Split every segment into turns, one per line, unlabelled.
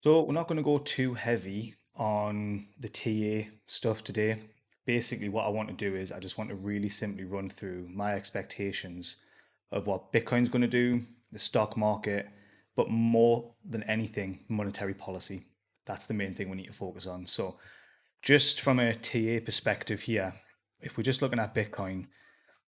So we're not going to go too heavy on the TA stuff today. Basically, what I want to do is I just want to really simply run through my expectations of what Bitcoin's going to do, the stock market, but more than anything, monetary policy. That's the main thing we need to focus on. So just from a TA perspective here, if we're just looking at Bitcoin,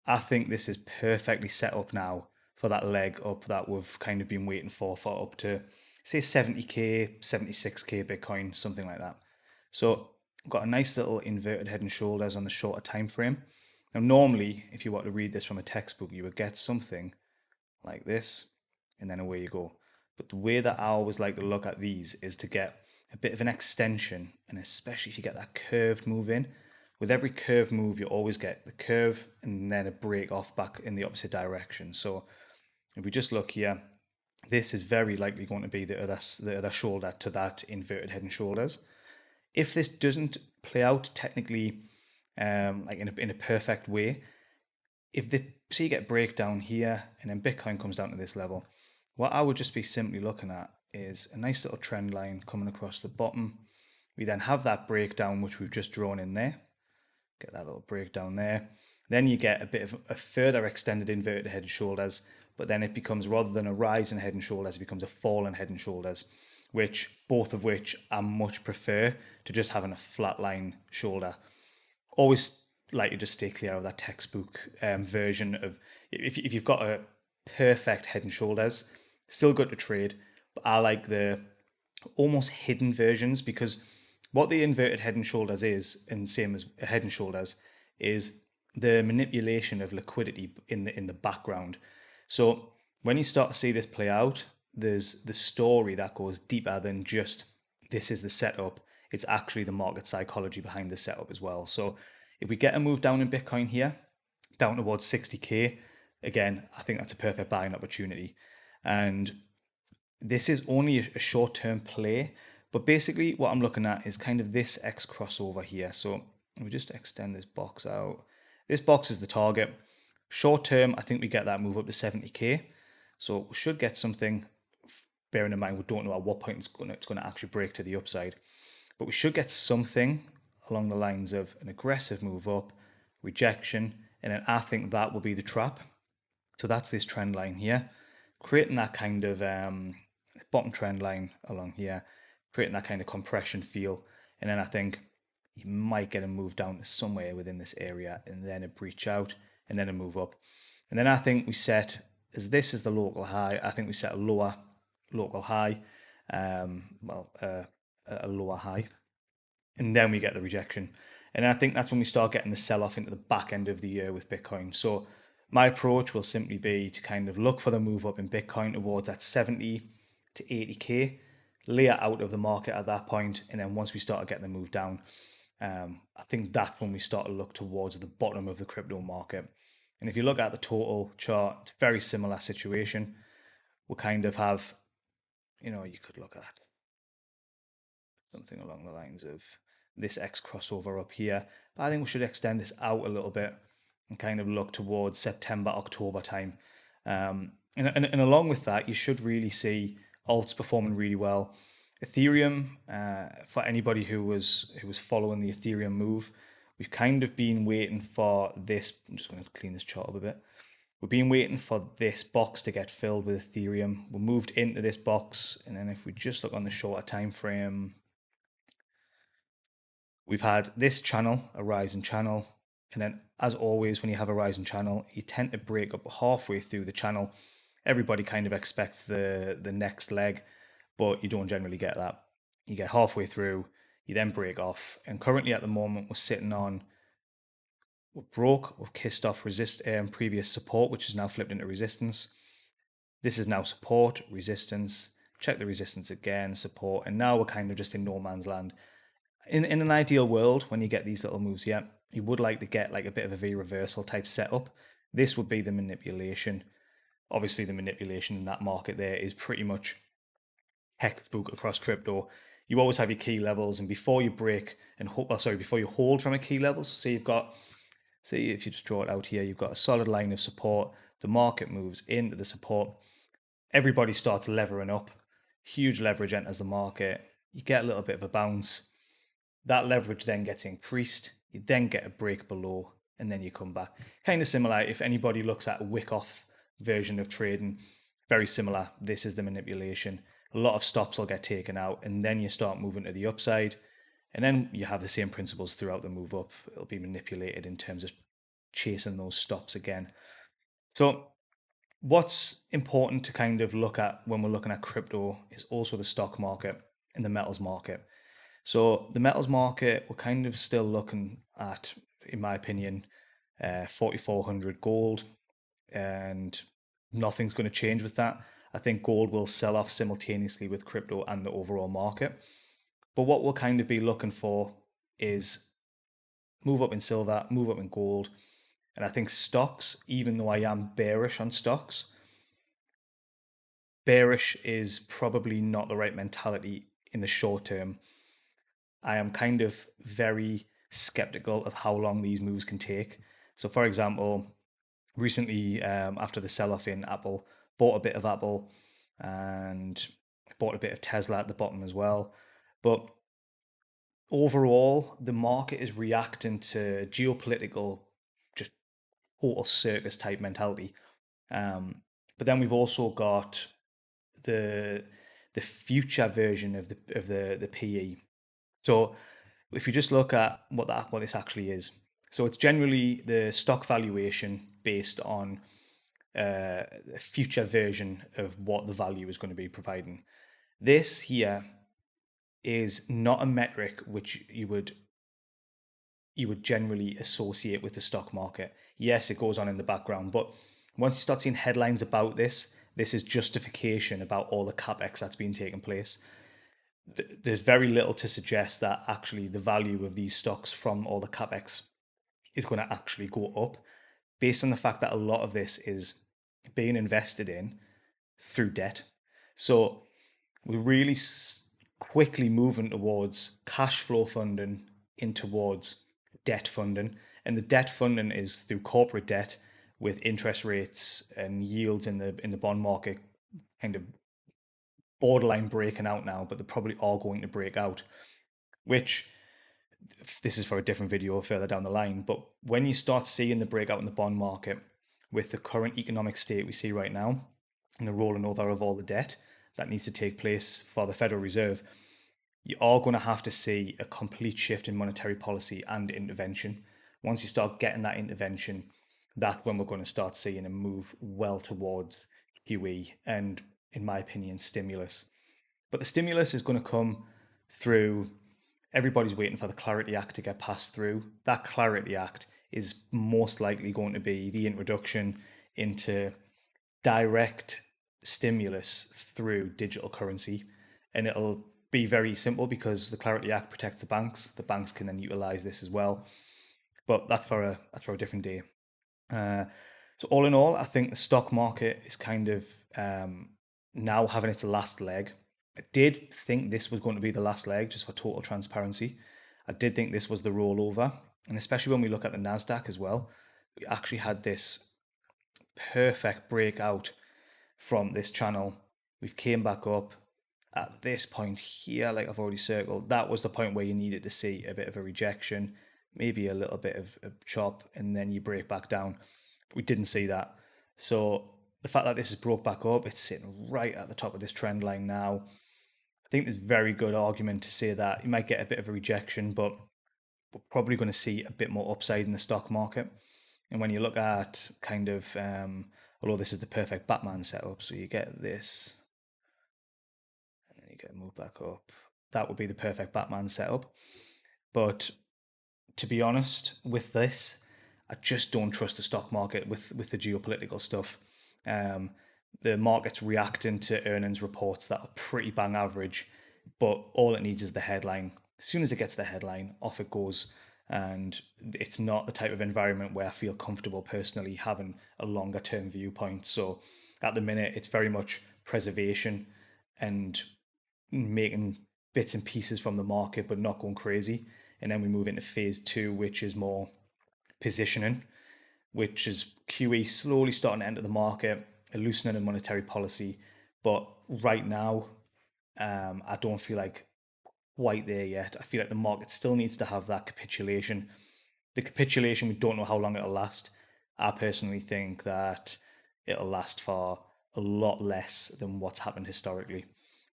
I think this is perfectly set up now for that leg up that we've kind of been waiting for up to say 70k, 76k Bitcoin, something like that. So I've got a nice little inverted head and shoulders on the shorter time frame. Now, normally, if you want to read this from a textbook, you would get something like this, and then away you go. But the way that I always like to look at these is to get a bit of an extension, and especially if you get that curved move in. With every curve move, you always get the curve and then a break off back in the opposite direction. So if we just look here, this is very likely going to be the other shoulder to that inverted head and shoulders. If this doesn't play out technically like in a perfect way, if the so you get breakdown here and then Bitcoin comes down to this level, what I would just be simply looking at is a nice little trend line coming across the bottom. We then have that breakdown which we've just drawn in there. Get that little breakdown there. Then you get a bit of a further extended inverted head and shoulders, but then it becomes, rather than a rise in head and shoulders, it becomes a fall in head and shoulders, which both of which I much prefer to just having a flat line shoulder. Always like to just stay clear of that textbook version of if you've got a perfect head and shoulders, still good to trade, but I like the almost hidden versions because what the inverted head and shoulders is, and same as a head and shoulders, is the manipulation of liquidity in the background. So when you start to see this play out, there's the story that goes deeper than just this is the setup. It's actually the market psychology behind the setup as well. So if we get a move down in Bitcoin here, down towards 60k, again, I think that's a perfect buying opportunity. And this is only a short-term play, but basically what I'm looking at is kind of this X crossover here. So we just extend this box out. This box is the target. Short term, I think we get that move up to 70k. So we should get something, bearing in mind we don't know at what point it's going to actually break to the upside. But we should get something along the lines of an aggressive move up, rejection, and then I think that will be the trap. So that's this trend line here, creating that kind of bottom trend line along here, creating that kind of compression feel. And then I think you might get a move down to somewhere within this area and then a breach out and then a move up. And then I think we set, as this is the local high, I think we set a lower local high, a lower high, and then we get the rejection. And I think that's when we start getting the sell off into the back end of the year with Bitcoin. So my approach will simply be to kind of look for the move up in Bitcoin towards that 70 to 80k, lay it out of the market at that point, and then once we start to get the move down, I think that's when we start to look towards the bottom of the crypto market. And if you look at the total chart, it's a very similar situation. We kind of have, you could look at something along the lines of this X crossover up here. But I think we should extend this out a little bit and kind of look towards September, October time. And along with that, you should really see alts performing really well. Ethereum, for anybody who was following the Ethereum move, we've kind of been waiting for this. I'm just going to clean this chart up a bit. We've been waiting for this box to get filled with Ethereum. We moved into this box, and then if we just look on the shorter time frame, we've had this channel, a rising channel, and then as always, when you have a rising channel, you tend to break up halfway through the channel. Everybody kind of expects the next leg, but you don't generally get that. You get halfway through, you then break off, and currently at the moment we're sitting on, we've kissed off previous support, which is now flipped into resistance. This is now support, resistance, check the resistance again, support, and now we're kind of just in no man's land. In an ideal world, when you get these little moves here, you would like to get like a bit of a V reversal type setup. This would be the manipulation. Obviously, the manipulation in that market there is pretty much textbook across crypto. You always have your key levels, and before you break and before you hold from a key level. So see if you just draw it out here, you've got a solid line of support. The market moves into the support. Everybody starts levering up. huge leverage enters the market, you get a little bit of a bounce, that leverage then gets increased, you then get a break below, and then you come back. Kind of similar, if anybody looks at a wick off version of trading, very similar. This is the manipulation. A lot of stops will get taken out, and then you start moving to the upside. And then you have the same principles throughout the move up. It'll be manipulated in terms of chasing those stops again. So, what's important to kind of look at when we're looking at crypto is also the stock market and the metals market. So, the metals market, we're kind of still looking at, in my opinion, 4,400 gold, and nothing's going to change with that. I think gold will sell off simultaneously with crypto and the overall market. But what we'll kind of be looking for is move up in silver, move up in gold. And I think stocks, even though I am bearish on stocks, bearish is probably not the right mentality in the short term. I am kind of very skeptical of how long these moves can take. So, for example, recently, after the sell off in Apple, bought a bit of Apple and bought a bit of Tesla at the bottom as well. But overall, the market is reacting to geopolitical, just total circus type mentality. But then we've also got the the future version of the PE. So if you just look at what this actually is, so it's generally the stock valuation based on a future version of what the value is going to be providing. This here is not a metric which you would generally associate with the stock market. Yes, it goes on in the background, but once you start seeing headlines about this, this is justification about all the capex that's been taking place. There's very little to suggest that actually the value of these stocks from all the capex is going to actually go up, based on the fact that a lot of this is being invested in through debt. So we're really quickly moving towards cash flow funding in towards debt funding. And the debt funding is through corporate debt with interest rates and yields in the bond market kind of borderline breaking out now, but they're probably all going to break out, which this is for a different video further down the line. But when you start seeing the breakout in the bond market with the current economic state we see right now and the rolling over of all the debt that needs to take place for the Federal Reserve, you are going to have to see a complete shift in monetary policy and intervention. Once you start getting that intervention, that's when we're going to start seeing a move well towards QE and, in my opinion, stimulus. But the stimulus is going to come through, everybody's waiting for the Clarity Act to get passed through. That Clarity Act is most likely going to be the introduction into direct stimulus through digital currency. And it'll be very simple because the Clarity Act protects the banks. The banks can then utilize this as well. But that's for a different day. So all in all, I think the stock market is kind of now having its last leg. I did think this was going to be the last leg, just for total transparency. I did think this was the rollover, and especially when we look at the Nasdaq as well, we actually had this perfect breakout from this channel. We've came back up at this point here, like I've already circled. That was the point where you needed to see a bit of a rejection, maybe a little bit of a chop, and then you break back down. But we didn't see that. So the fact that this is broke back up, it's sitting right at the top of this trend line now. I think there's very good argument to say that you might get a bit of a rejection, but we're probably going to see a bit more upside in the stock market. And when you look at kind of, although this is the perfect Batman setup, so you get this, and then you get moved back up. That would be the perfect Batman setup. But to be honest, with this, I just don't trust the stock market with the geopolitical stuff. The market's reacting to earnings reports that are pretty bang average, but all it needs is the headline. As soon as it gets the headline, off it goes. And it's not the type of environment where I feel comfortable personally having a longer term viewpoint. So at the minute, it's very much preservation and making bits and pieces from the market, but not going crazy. And then we move into phase two, which is more positioning, which is QE slowly starting to enter the market, a loosening of monetary policy. But right now, I don't feel like quite there yet. I feel like the market still needs to have that capitulation. The capitulation, we don't know how long it'll last. I personally think that it'll last for a lot less than what's happened historically.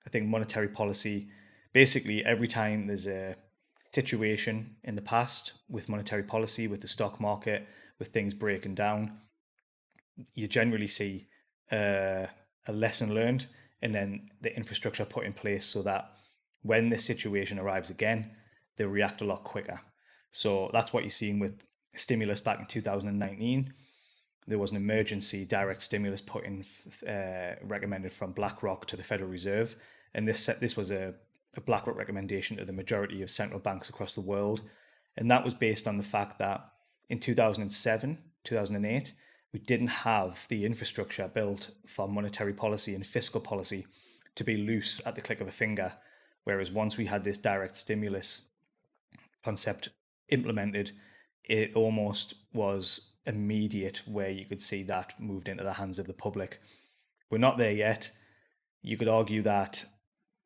I think monetary policy, basically, every time there's a situation in the past with monetary policy, with the stock market, with things breaking down, you generally see uh, a lesson learned and then the infrastructure put in place so that when this situation arrives again, they react a lot quicker. So that's what you're seeing with stimulus back in 2019. There was an emergency direct stimulus put in, recommended from BlackRock to the Federal Reserve, and this was a BlackRock recommendation to the majority of central banks across the world, and that was based on the fact that in 2007, 2008, we didn't have the infrastructure built for monetary policy and fiscal policy to be loose at the click of a finger. Whereas once we had this direct stimulus concept implemented, it almost was immediate where you could see that moved into the hands of the public. We're not there yet. You could argue that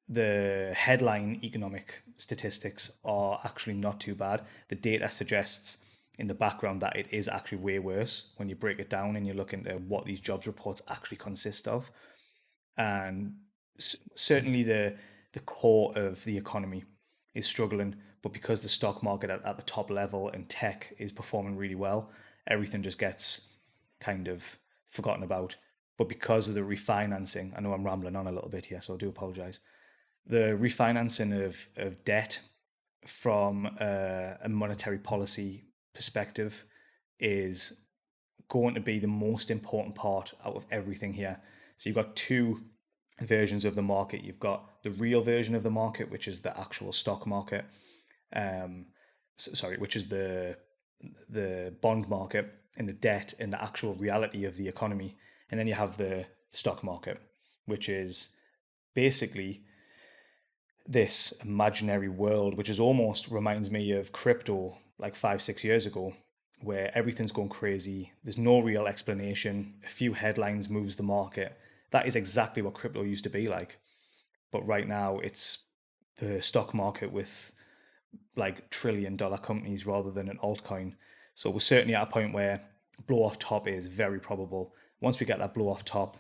the headline economic statistics are actually not too bad. The data suggests in the background that it is actually way worse when you break it down and you look into what these jobs reports actually consist of. And certainly the core of the economy is struggling, but because the stock market at the top level and tech is performing really well, everything just gets kind of forgotten about. But because of the refinancing, I know I'm rambling on a little bit here, so I do apologize. The refinancing of debt from a monetary policy perspective is going to be the most important part out of everything here. So you've got two versions of the market. You've got the real version of the market, which is the actual stock market. Which is the bond market and the debt and the actual reality of the economy. And then you have the stock market, which is basically this imaginary world, which is almost reminds me of crypto like 5, 6 years ago, where everything's going crazy. There's no real explanation. A few headlines moves the market. That is exactly what crypto used to be like. But right now it's the stock market with like $1 trillion companies rather than an altcoin. So we're certainly at a point where blow off top is very probable. Once we get that blow off top,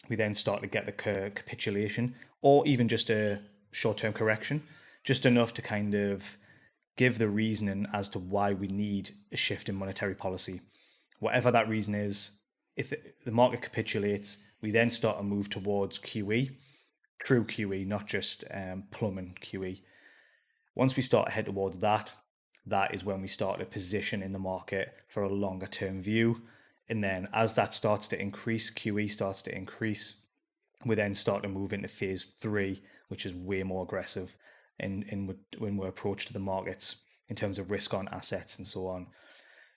we then start to get the capitulation or even just a short term correction, just enough to kind of give the reasoning as to why we need a shift in monetary policy. Whatever that reason is, if the market capitulates, we then start to move towards QE, true QE, not just plumbing QE. Once we start to head towards that, that is when we start to position in the market for a longer term view. And then as that starts to increase, QE starts to increase, we then start to move into phase three, which is way more aggressive when we're approach to the markets in terms of risk on assets and so on.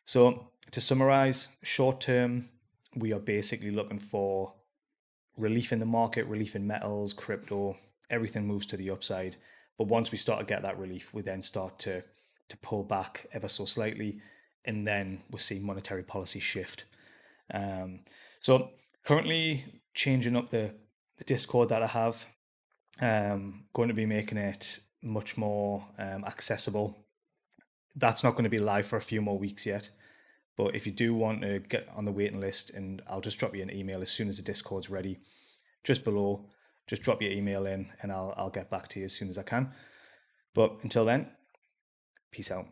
So to summarize, short term, we are basically looking for relief in the market, relief in metals, crypto, everything moves to the upside. But once we start to get that relief, we then start to pull back ever so slightly, and then we'll see monetary policy shift. So currently changing up the Discord that I have, going to be making it much more accessible. That's not going to be live for a few more weeks yet. But if you do want to get on the waiting list, and I'll just drop you an email as soon as the Discord's ready, just below, just drop your email in and I'll get back to you as soon as I can. But until then, peace out.